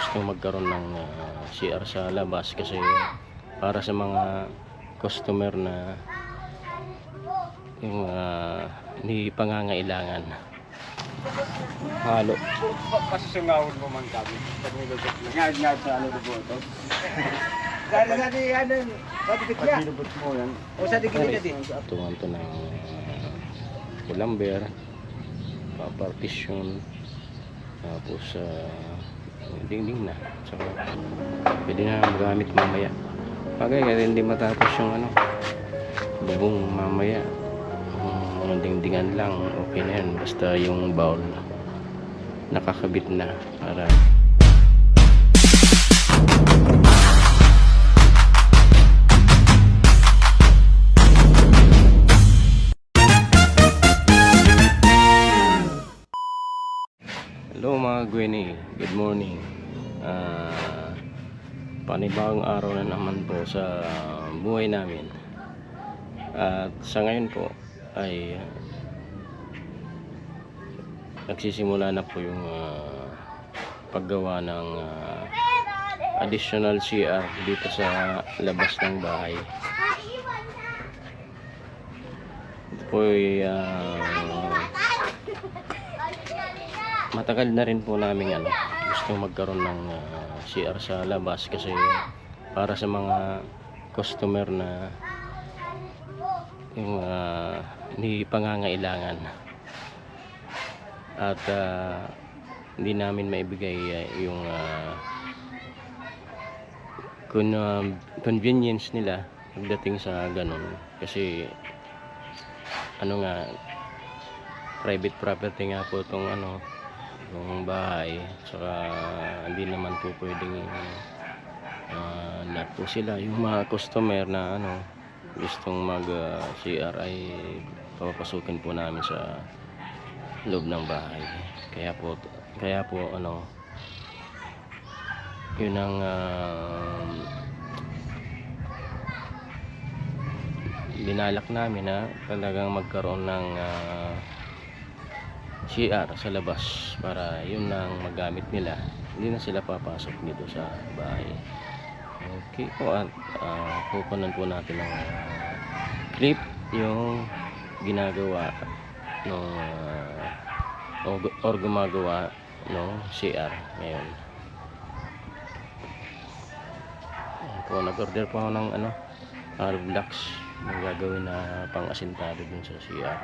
gustong magkaroon ng CR sa labas kasi para sa mga customer na yung hindi pangangailangan. Halo. Pasasungawin mo man kami. Pag nilubot lang. Nga sa ano lubo ito. Dahil sa di ano, sa dikit niya. Pag nilubot mo yan. O sa dikit niya din. Tungan to ng kulamber, papartisyon, tapos dingding na. Saka pwede na magamit mamaya. Bagay kaya hindi matapos yung bubong mamaya. Dingdingan lang, okay na yan. Basta yung bowl nakakabit na para hello mga Gwenny, good morning. Panibagong araw na naman po sa buhay namin. At sa ngayon po ay nagsisimula na po yung paggawa ng additional CR dito sa labas ng bahay. Ito po ay matagal na rin po namin gusto magkaroon ng CR sa labas kasi para sa mga customer na yung hindi pangangailangan at hindi namin maibigay yung convenience nila pagdating sa ganun kasi private property nga po itong yung bahay, saka hindi naman po pwedeng lahat po sila yung mga customer na gustong mag CR ay papapasukin po namin sa loob ng bahay. Kaya po yun ang binalak namin na talagang magkaroon ng CR sa labas para yun ang magamit nila, hindi na sila papasok dito sa bahay. Okay po, at kukunan po natin ng clip yung ginagawa or gumagawa ng CR ngayon. Po, nag-order po ako ng hollow blocks na gagawin na pang asintado dun sa CR.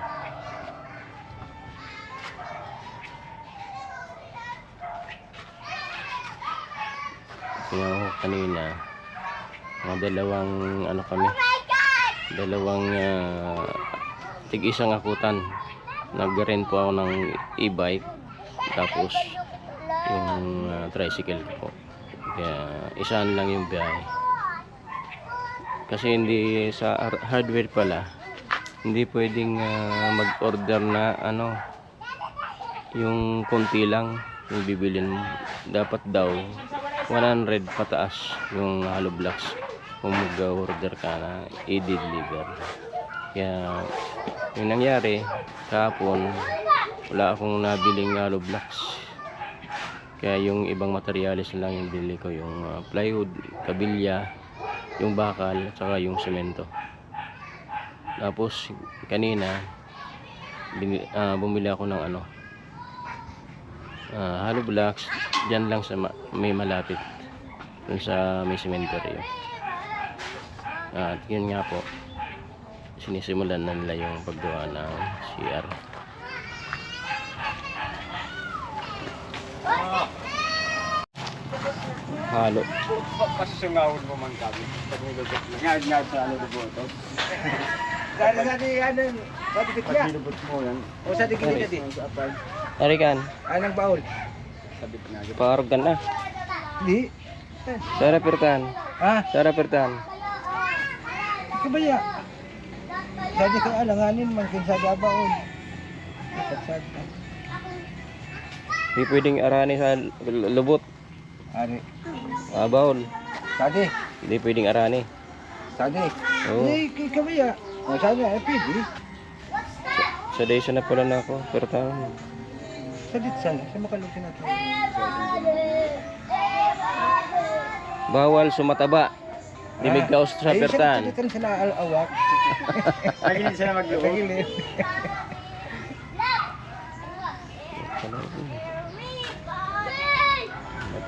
Kaya kanina mga dalawang tig-isang akutan, nag-rent po ako ng e-bike tapos yung tricycle ko po, kaya isaan lang yung biyahe kasi hindi sa hardware pala hindi pwedeng mag-order na yung konti lang yung bibilin mo, dapat daw 100 pataas yung hollow blocks kung mag-order ka na i-deliver. Kaya yung nangyari kahapon, wala akong nabiling hollow blocks, kaya yung ibang materyales lang yung bili ko, yung plywood, kabilya, yung bakal at saka yung semento. Tapos kanina bumili ako ng hollow blocks dyan lang sa may malapit dun sa may cemetery. At yun nga po, sinisimulan na nila yung paggawa ng CR. Halo. Pasasungawin mo man kami. Pag nilubot lang. Nga sa ano lubo ito. Dahil sa di ano, sa dikit niya. Pag nilubot mo yan. O sa dikit niya din. Arikan, Anong baul? Sabit na. paarog na. Hindi. Sara pertan. Sara pertan. Kabaya. Sabi ka alanganin man kung sa baul. Hindi pwedeng arani sa lubot. Ari. Bawol. Sadi. Hindi pwedeng arani. Sadi. Oo. Hindi kabaya. O sabi ay pwede. Sa days na pala na ako, pertan. Sadit sana. Sa makalutin natin. Bawal sumataba. Dimigaw sa pertan. Dito rin sila awak. Tagilid sila mag-loob. Tagilid.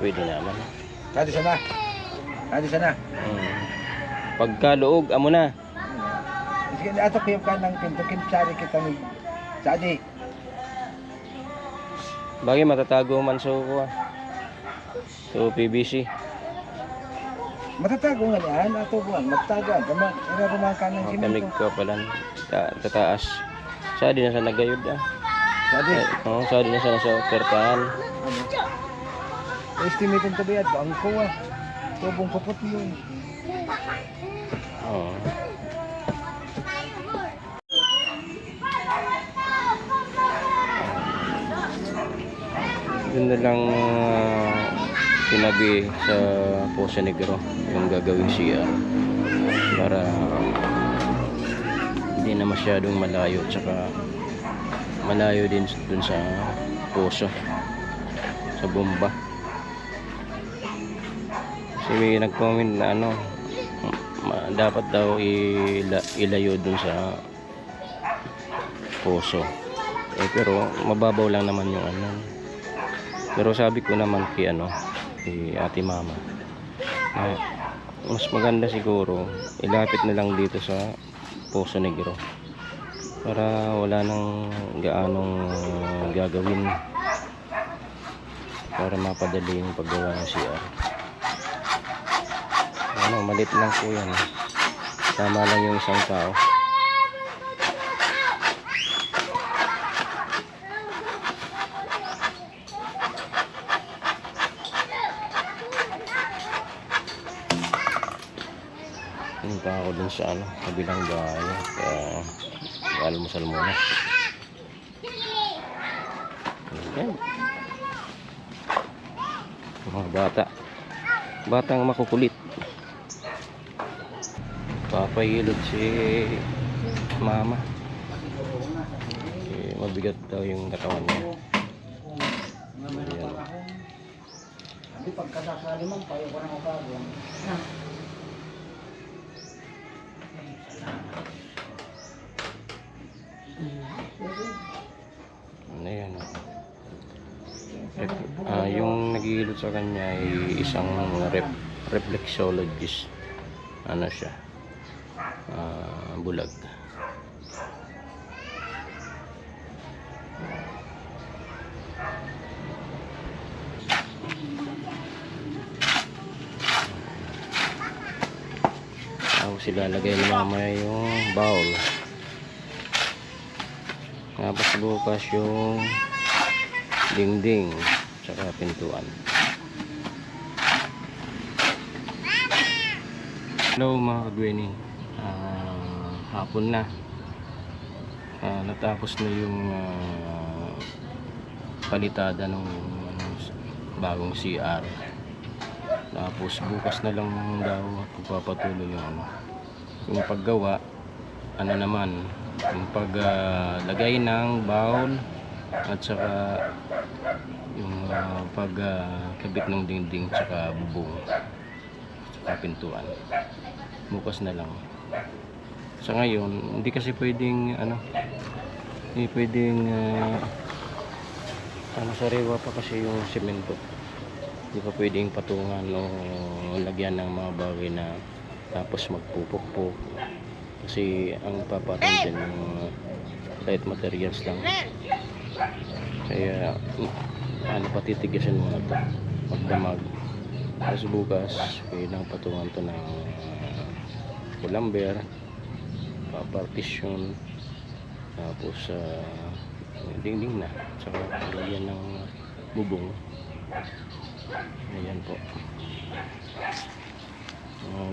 Pwede naman. Kadi sana. Kadi sana. Pagkaluog, amo na. Sige, ato kayo ka ng pinto. Kinsari kita ni Sadi. Bagay matatago man so PVC. Matatago nga yan. Ato buwan. Magtagaan. Irarumang ka ng Kamig siminto. ka pala. Tataas. Sadi na sa nagayod Sadi. Oo, sadi na sa pertan. Estimate ang tabi at ang kuwa. Tubong kapot mo yun. Oo. Yun na lang sinabi sa Poso Negro yung gagawin CR para hindi na masyadong malayo, tsaka malayo din dun sa poso, sa bomba. Kasi may nag-comment na dapat daw ilayo dun sa poso. Pero mababaw lang naman yung Pero sabi ko naman kay Ate Mama, mas maganda siguro ilapit na lang dito sa Poso Negro para wala nang gaanong gagawin, para mapadali yung paggawa ng CR. Malit lang po yan. Tama lang yung isang tao. Punta ako dun sa kabilang bahay, kaya almusal muna. Ayan. Mga batang makukulit. Papahilot si Mama. Mabigat daw yung katawan niya. Ayan. Hindi pagkasasali man tayo ko ng upago. Ayan. Yung naghihilot sa kanya ay isang reflexologist. Siya? Bulag. Sila lagay na mamaya yung bowl. Tapos bukas yung dingding saka pintuan. Hello mga kagweni, hapon na. Natapos na yung palitada ng bagong CR. Tapos bukas na lang daw pagpapatuloy yung paggawa. Naman yung paglagay ng bowl at saka yung pagkabit ng dingding saka bubong saka pintuan. Bukas na lang. Sa ngayon hindi kasi pwedeng hindi pwedeng sariwa pa kasi yung semento. Hindi pa pwedeng patungan o lagyan ng mga bagay na tapos magpupukpok, kasi ang papatay dyan yung light materials lang. Kaya patitigasan mo na ito magdamag. Tapos bukas kailang patungan to ng lumber, papartition, tapos dingding na, saka lagyan ng bubong. Ayan po.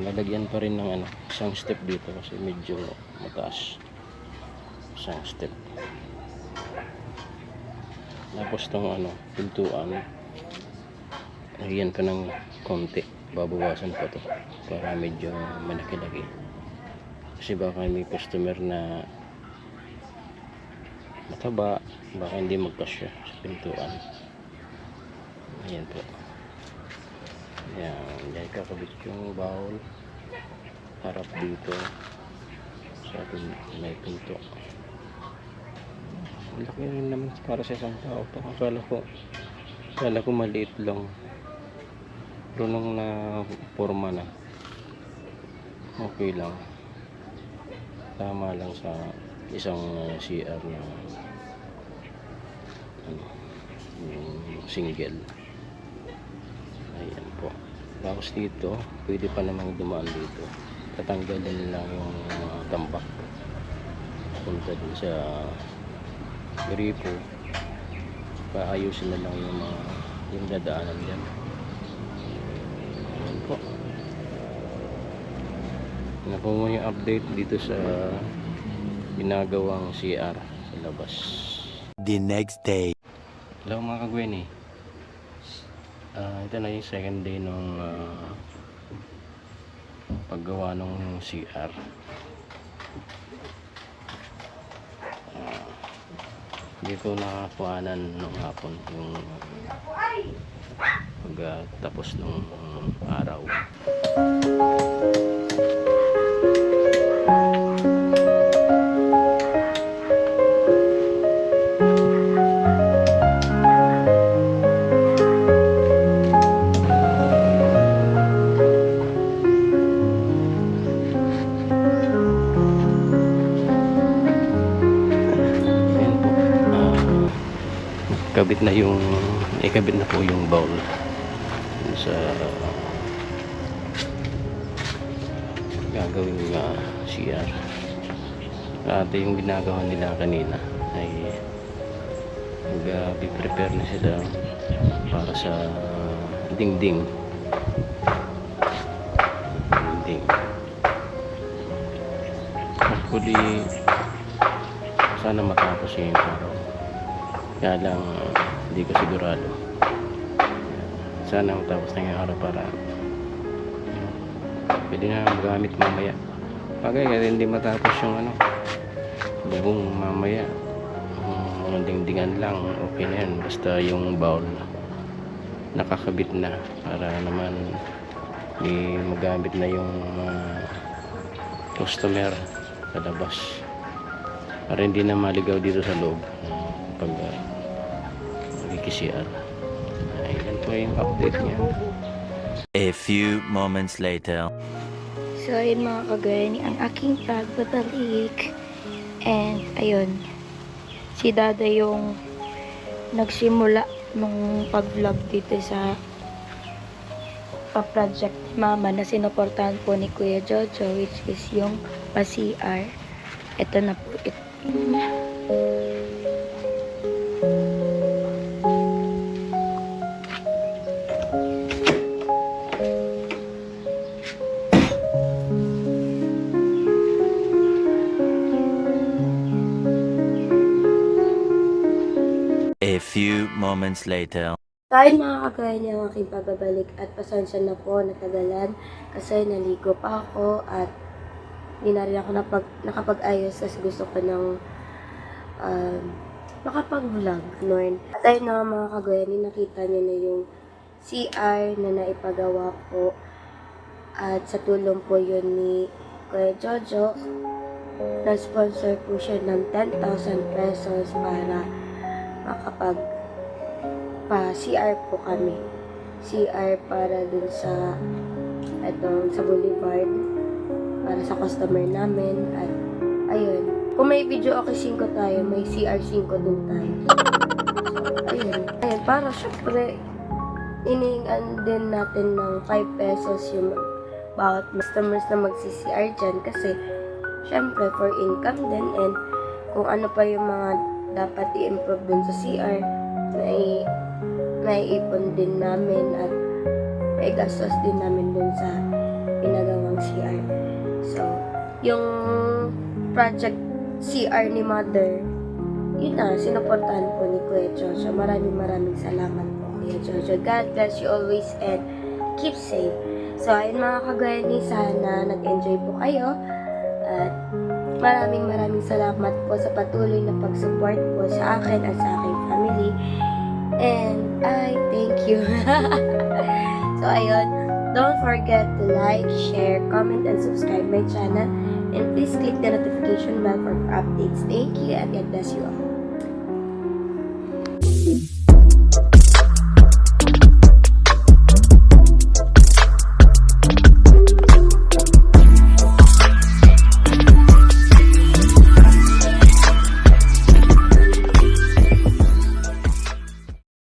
Lalagyan pa rin ng isang step dito kasi medyo mataas. Isang step. Tapos tong pintuan, lagyan pa ng konti, babawasan pa to para medyo malaki-laki. Kasi baka may customer na mataba, baka hindi magkasya sa pintuan. Ayan po. Yan, dahil kakabit yung bowl. Harap dito. Sa may pinto. Laki rin naman para sa isang tao to. Akala ko maliit lang. Pero nung na forma na, okay lang. Tama lang sa isang CR na ano, yung single. Ayan po. Tapos dito, pwede pa namang dumaan dito. Tatanggalin lang yung tambak. Punta din sa gripo. Paayusin na lang yung dadaanan dyan. Ayan po. Ano po mo yung update dito sa ginagawang CR sa labas. The next day. Hello mga kagweni. Ito na yung second day nung paggawa ng CR. Hindi ko nakakuhanan nung hapon yung pagtapos ng araw. Ikabit na po yung bowl sa gagawing CR. At yung ginagawa nila kanina ay prepare na sila para sa dingding. Hopefully sana matapos yung araw. Kaya lang hindi ko sigurado. Sana matapos na yung araw para pwede na magamit mamaya. Bagay kasi hindi matapos yung bubong mamaya. Dingdingan lang, okay na yan. Basta yung bowl nakakabit na para naman di magamit na yung customer sa labas. Para hindi na maligaw dito sa loob pag magkikisiar. Ayan po yung update niya. A few moments later. So ayun mga kagani, ang aking pagbabalik. And ayun, si Dada yung nagsimula nung pag-vlog dito sa pa-project Mama na sinuportahan po ni Kuya Jojo, which is yung pa-CR. Ito na po ito. A few moments later. Dahil mga kagaya niya ang aking pagbabalik at pasensya na po natagalan kasi naligo pa ako at hindi na rin ako nakapag-ayos kasi gusto ko ng makapag-vlog noon. At ayun na mga kagaya niya, nakita niyo na yung CR na naipagawa ko at sa tulong po yun ni Kuya Jojo, na-sponsor po siya ng 10,000 pesos para CR po kami. CR para dun sa sa Boulevard para sa customer namin at ayun. Kung may video okay 5 tayo, may CR 5 dun tayo. So, ayun. Para syempre inihingan din natin ng 5 pesos yung bawat customers na magsi-CR dyan kasi syempre for income din and kung ano pa yung mga dapat i-improve dun sa CR naiipon din namin at may gastos din namin dun sa ginagawang CR. So, yung project CR ni Mother, yun na, sinuportahan po ni Kuya Jojo. Maraming salamat po, Kuya Jojo. God bless you always and keep safe. So, ayun mga kagayani, sana nag-enjoy po kayo at maraming salamat po sa patuloy na pag-support po sa akin at sa aking family. And I thank you. So, ayun. Don't forget to like, share, comment, and subscribe my channel. And please click the notification bell for updates. Thank you and God bless you all.